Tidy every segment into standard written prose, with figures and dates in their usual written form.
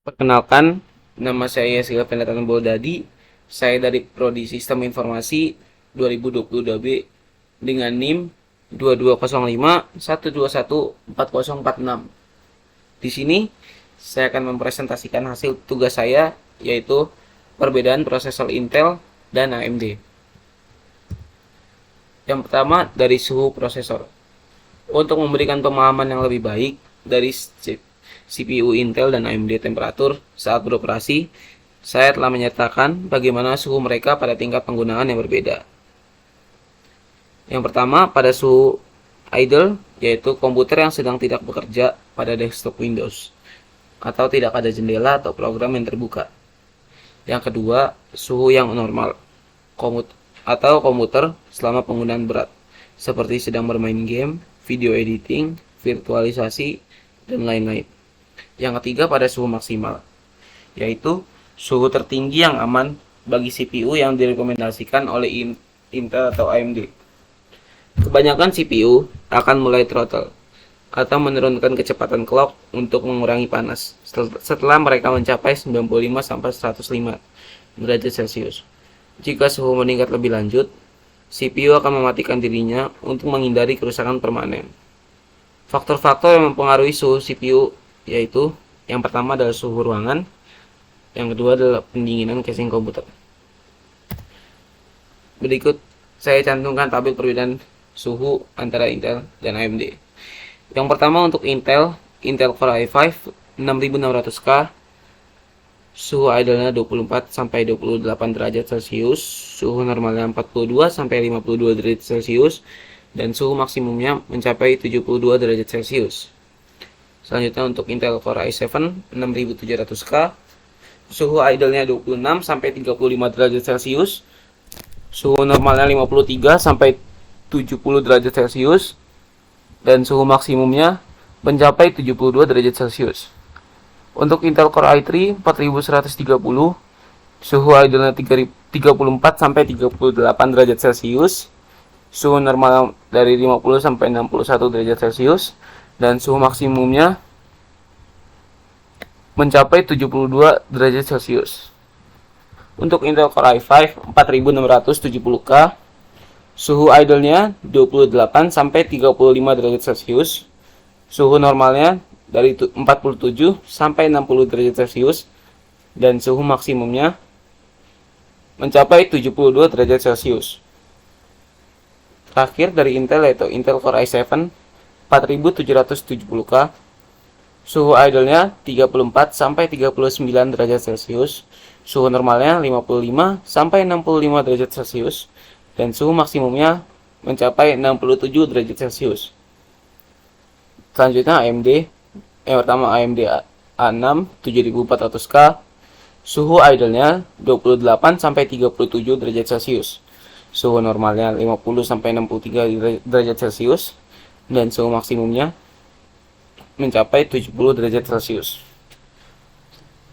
Perkenalkan, nama saya Siga Pendatan Boldadi. Saya dari Prodi Sistem Informasi 2022B dengan NIM 2205 121 4046. Di sini saya akan mempresentasikan hasil tugas saya, yaitu perbedaan prosesor Intel dan AMD. Yang pertama, dari suhu prosesor. Untuk memberikan pemahaman yang lebih baik dari CPU Intel dan AMD temperatur saat beroperasi, saya telah menyatakan bagaimana suhu mereka pada tingkat penggunaan yang berbeda. Yang pertama, pada suhu idle, yaitu komputer yang sedang tidak bekerja pada desktop Windows, atau tidak ada jendela atau program yang terbuka. Yang kedua, suhu yang normal, atau komputer selama penggunaan berat, seperti sedang bermain game, video editing, virtualisasi, dan lain-lain. Yang ketiga, pada suhu maksimal, yaitu suhu tertinggi yang aman bagi CPU yang direkomendasikan oleh Intel atau AMD. Kebanyakan CPU akan mulai throttle atau menurunkan kecepatan clock untuk mengurangi panas setelah mereka mencapai 95-105 derajat Celcius. Jika suhu meningkat lebih lanjut, CPU akan mematikan dirinya untuk menghindari kerusakan permanen. Faktor-faktor yang mempengaruhi suhu CPU yaitu yang pertama adalah suhu ruangan, yang kedua adalah pendinginan casing komputer. Berikut saya cantumkan tabel perbedaan suhu antara Intel dan AMD. Yang pertama untuk Intel Core i5 6600K, suhu idle-nya 24 sampai 28 derajat Celcius, suhu normalnya 42 sampai 52 derajat Celcius, dan suhu maksimumnya mencapai 72 derajat Celcius. Selanjutnya untuk Intel Core i7 6700K, suhu idle-nya 26 sampai 35 derajat Celcius, suhu normalnya 53 sampai 70 derajat Celcius, dan suhu maksimumnya mencapai 72 derajat Celcius. Untuk Intel Core i3 4130, suhu idle-nya 34 sampai 38 derajat Celcius, suhu normal dari 50 sampai 61 derajat Celcius, dan suhu maksimumnya mencapai 72 derajat Celcius. Untuk Intel Core i5 4670K, suhu idle-nya 28 sampai 35 derajat Celcius, suhu normalnya dari 47 sampai 60 derajat Celcius, dan suhu maksimumnya mencapai 72 derajat Celcius. Terakhir dari Intel yaitu Intel Core i7 4770K, suhu idle-nya 34 sampai 39 derajat Celcius, suhu normalnya 55 sampai 65 derajat Celcius, dan suhu maksimumnya mencapai 67 derajat Celcius. Selanjutnya AMD, yang pertama AMD A6 7400K, suhu idle-nya 28 sampai 37 derajat Celcius, suhu normalnya 50 sampai 63 derajat Celcius, dan suhu maksimumnya mencapai 70 derajat Celcius.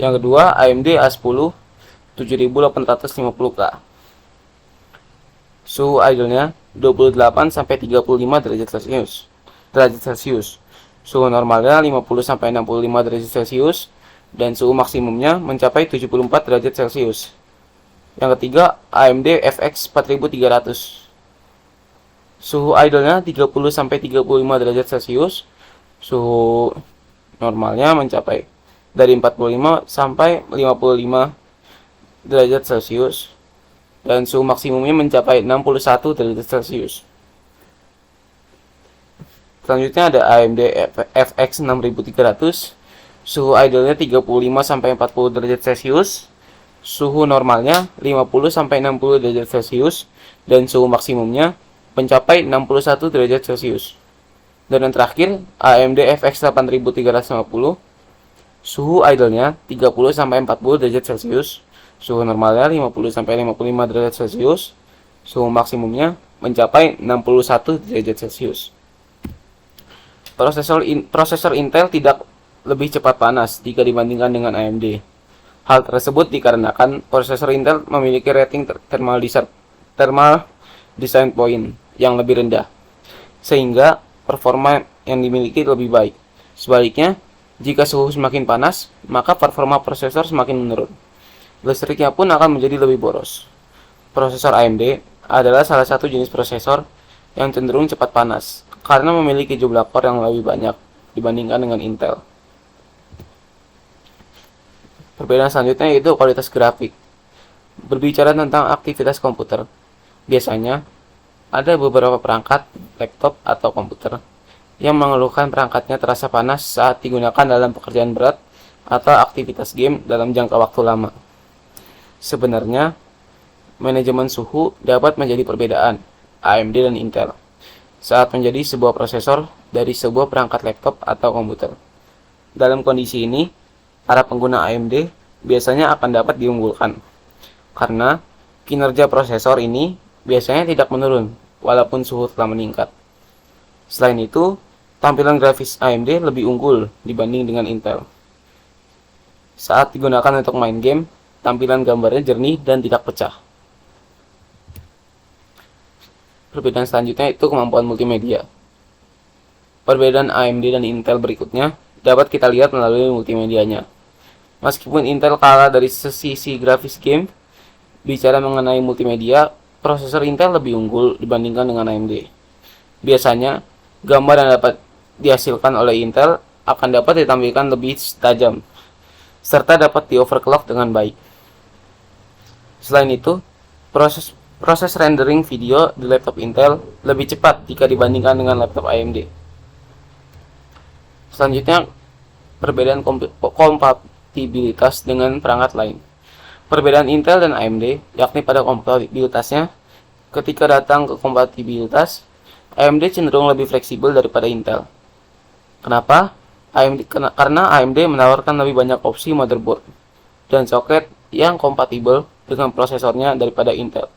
Yang kedua AMD A10 7850K, suhu idle-nya 28 sampai 35 derajat Celcius, suhu normalnya 50 sampai 65 derajat Celcius, dan suhu maksimumnya mencapai 74 derajat Celcius. Yang ketiga AMD FX 4300, suhu idle-nya 30 sampai 35 derajat Celcius, suhu normalnya mencapai dari 45 sampai 55 derajat Celcius, dan suhu maksimumnya mencapai 61 derajat Celcius. Selanjutnya ada AMD FX 6300, suhu idle-nya 35 sampai 40 derajat Celcius, suhu normalnya 50 sampai 60 derajat Celcius, dan suhu maksimumnya mencapai 61 derajat Celcius. Dan yang terakhir AMD FX 8350, suhu idle-nya 30 sampai 40 derajat Celcius, suhu normalnya 50 sampai 55 derajat Celcius, suhu maksimumnya mencapai 61 derajat Celcius. Prosesor Intel tidak lebih cepat panas jika dibandingkan dengan AMD. Hal tersebut dikarenakan prosesor Intel memiliki rating thermal design point yang lebih rendah, sehingga performa yang dimiliki lebih baik. Sebaliknya, Jika suhu semakin panas, maka performa prosesor semakin menurun. Listriknya pun akan menjadi lebih boros. Prosesor AMD adalah salah satu jenis prosesor yang cenderung cepat panas karena memiliki jumlah core yang lebih banyak dibandingkan dengan Intel. Perbedaan selanjutnya yaitu kualitas grafik. Berbicara tentang aktivitas komputer, biasanya ada beberapa perangkat, laptop, atau komputer yang mengeluhkan perangkatnya terasa panas saat digunakan dalam pekerjaan berat atau aktivitas game dalam jangka waktu lama. Sebenarnya, manajemen suhu dapat menjadi perbedaan AMD dan Intel saat menjadi sebuah prosesor dari sebuah perangkat laptop atau komputer. Dalam kondisi ini, para pengguna AMD biasanya akan dapat diunggulkan karena kinerja prosesor ini biasanya tidak menurun walaupun suhu telah meningkat. Selain itu, tampilan grafis AMD lebih unggul dibanding dengan Intel. Saat digunakan untuk main game, tampilan gambarnya jernih dan tidak pecah. Perbedaan selanjutnya itu kemampuan multimedia. Perbedaan AMD dan Intel berikutnya dapat kita lihat melalui multimedianya. Meskipun Intel kalah dari sisi grafis game, bicara mengenai multimedia, prosesor Intel lebih unggul dibandingkan dengan AMD. Biasanya, gambar yang dapat dihasilkan oleh Intel akan dapat ditampilkan lebih tajam, serta dapat di-overclock dengan baik. Selain itu, proses rendering video di laptop Intel lebih cepat jika dibandingkan dengan laptop AMD. Selanjutnya, perbedaan kompatibilitas dengan perangkat lain. Perbedaan Intel dan AMD yakni pada kompatibilitasnya. Ketika datang ke kompatibilitas, AMD cenderung lebih fleksibel daripada Intel. Kenapa? Karena AMD menawarkan lebih banyak opsi motherboard dan soket yang kompatibel dengan prosesornya daripada Intel.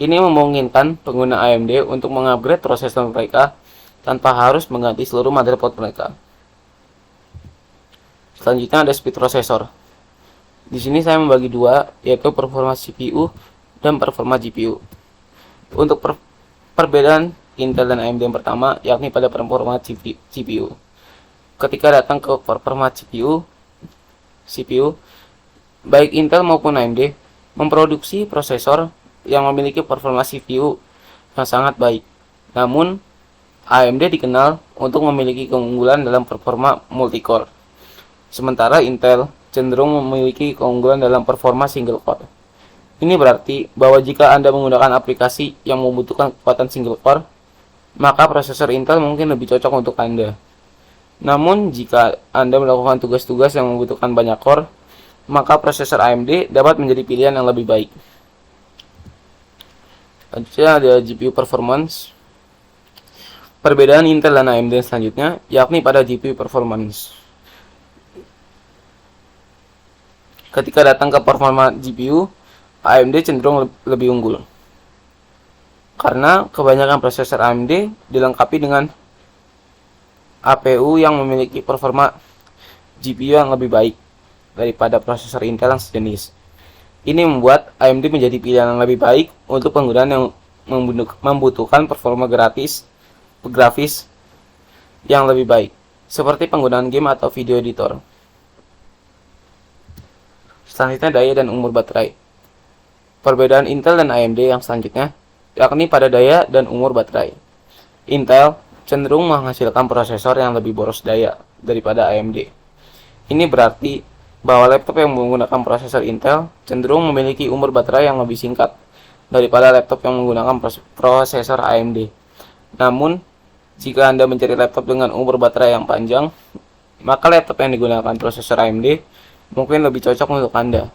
Ini memungkinkan pengguna AMD untuk mengupgrade prosesor mereka tanpa harus mengganti seluruh motherboard mereka. Selanjutnya ada speed processor. Di sini saya membagi dua, yaitu performa CPU dan performa GPU. Untuk perbedaan Intel dan AMD yang pertama, yakni pada performa CPU. Ketika datang ke performa CPU, baik Intel maupun AMD memproduksi prosesor yang memiliki performa CPU yang sangat baik. Namun, AMD dikenal untuk memiliki keunggulan dalam performa multi-core, sementara Intel cenderung memiliki keunggulan dalam performa single core. Ini berarti bahwa jika Anda menggunakan aplikasi yang membutuhkan kekuatan single core, maka prosesor Intel mungkin lebih cocok untuk Anda. Namun, jika Anda melakukan tugas-tugas yang membutuhkan banyak core, maka prosesor AMD dapat menjadi pilihan yang lebih baik. Selanjutnya ada GPU performance. Perbedaan Intel dan AMD selanjutnya yakni pada GPU performance. Ketika datang ke performa GPU, AMD cenderung lebih unggul karena kebanyakan prosesor AMD dilengkapi dengan APU yang memiliki performa GPU yang lebih baik daripada prosesor Intel yang sejenis. Ini membuat AMD menjadi pilihan yang lebih baik untuk penggunaan yang membutuhkan performa grafis yang lebih baik, seperti penggunaan game atau video editor. Selanjutnya daya dan umur baterai. Perbedaan Intel dan AMD yang selanjutnya yakni pada daya dan umur baterai. Intel cenderung menghasilkan prosesor yang lebih boros daya daripada AMD. Ini berarti bahwa laptop yang menggunakan prosesor Intel cenderung memiliki umur baterai yang lebih singkat daripada laptop yang menggunakan prosesor AMD. Namun, jika Anda mencari laptop dengan umur baterai yang panjang, maka laptop yang digunakan prosesor AMD mungkin lebih cocok untuk Anda.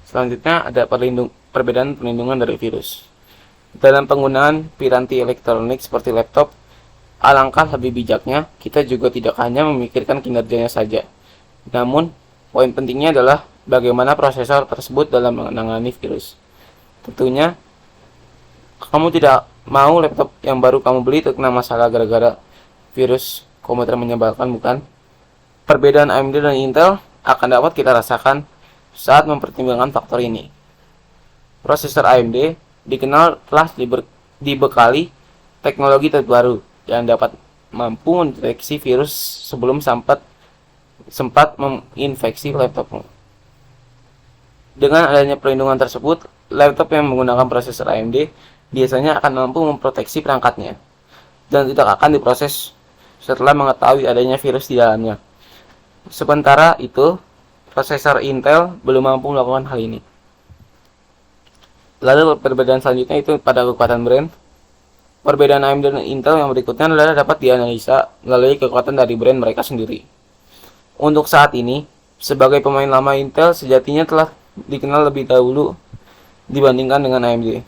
Selanjutnya ada perbedaan perlindungan dari virus. Dalam penggunaan piranti elektronik seperti laptop, alangkah lebih bijaknya kita juga tidak hanya memikirkan kinerjanya saja. Namun, poin pentingnya adalah bagaimana prosesor tersebut dalam menangani virus. Tentunya, kamu tidak mau laptop yang baru kamu beli terkena masalah gara-gara virus komputer menyebalkan, bukan? Perbedaan AMD dan Intel akan dapat kita rasakan saat mempertimbangkan faktor ini. Prosesor AMD dikenal telah dibekali teknologi terbaru yang dapat mampu mendeteksi virus sebelum sempat menginfeksi laptopmu. Dengan adanya perlindungan tersebut, laptop yang menggunakan prosesor AMD biasanya akan mampu memproteksi perangkatnya dan tidak akan diproses setelah mengetahui adanya virus di dalamnya. Sementara itu, prosesor Intel belum mampu melakukan hal ini. Lalu perbedaan selanjutnya itu pada kekuatan brand. Perbedaan AMD dan Intel yang berikutnya adalah dapat dianalisa melalui kekuatan dari brand mereka sendiri. Untuk saat ini, sebagai pemain lama Intel sejatinya telah dikenal lebih dahulu dibandingkan dengan AMD.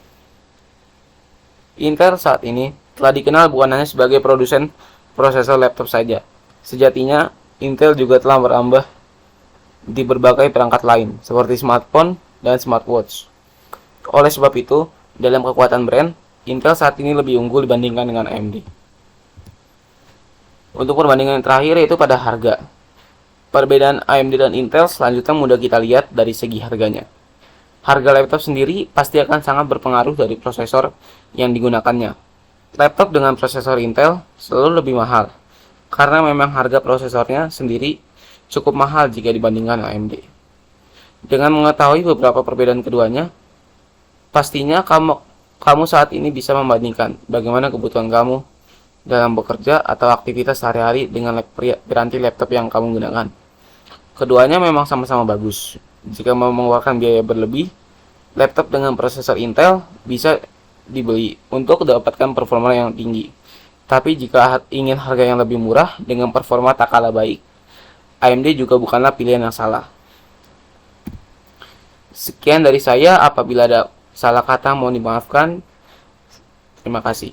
Intel saat ini telah dikenal bukan hanya sebagai produsen prosesor laptop saja. Sejatinya, Intel juga telah merambah di berbagai perangkat lain, seperti smartphone dan smartwatch. Oleh sebab itu, dalam kekuatan brand, Intel saat ini lebih unggul dibandingkan dengan AMD. Untuk perbandingan yang terakhir yaitu pada harga. Perbedaan AMD dan Intel selanjutnya mudah kita lihat dari segi harganya. Harga laptop sendiri pasti akan sangat berpengaruh dari prosesor yang digunakannya. Laptop dengan prosesor Intel selalu lebih mahal, karena memang harga prosesornya sendiri cukup mahal jika dibandingkan AMD. Dengan mengetahui beberapa perbedaan keduanya, pastinya kamu saat ini bisa membandingkan bagaimana kebutuhan kamu dalam bekerja atau aktivitas sehari-hari dengan piranti laptop yang kamu gunakan. Keduanya memang sama-sama bagus. Jika mau mengeluarkan biaya berlebih, laptop dengan prosesor Intel bisa dibeli untuk mendapatkan performa yang tinggi. Tapi jika ingin harga yang lebih murah dengan performa tak kalah baik, AMD juga bukanlah pilihan yang salah. Sekian dari saya, apabila ada salah kata mohon dimaafkan. Terima kasih.